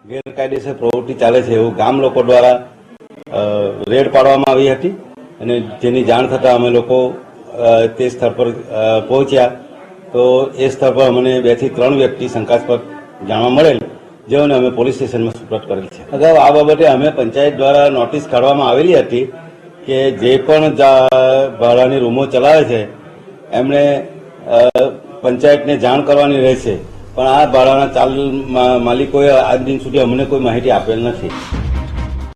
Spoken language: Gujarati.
ગેરકાયદેસર પ્રવૃત્તિ ચાલે છે એવું ગામ લોકો દ્વારા રેડ પાડવામાં આવી હતી અને જેની જાણ થતાં અમે લોકો તે સ્થળ પર પહોંચ્યા તો એ સ્થળ પર અમને 2 થી 3 વ્યક્તિ શંકાસ્પદ જાણવા મળેલ, જેઓને અમે પોલીસ સ્ટેશનમાં સુપરત કરેલ છે. અગાઉ આ બાબતે અમે પંચાયત દ્વારા નોટિસ કાઢવામાં આવેલી હતી કે જે પણ ભાડાની રૂમો ચલાવે છે એમણે પંચાયતને જાણ કરવાની રહેશે, પણ આ ભાડાના ચાલ માલિકોએ આજ દિન સુધી અમને કોઈ માહિતી આપેલ નથી.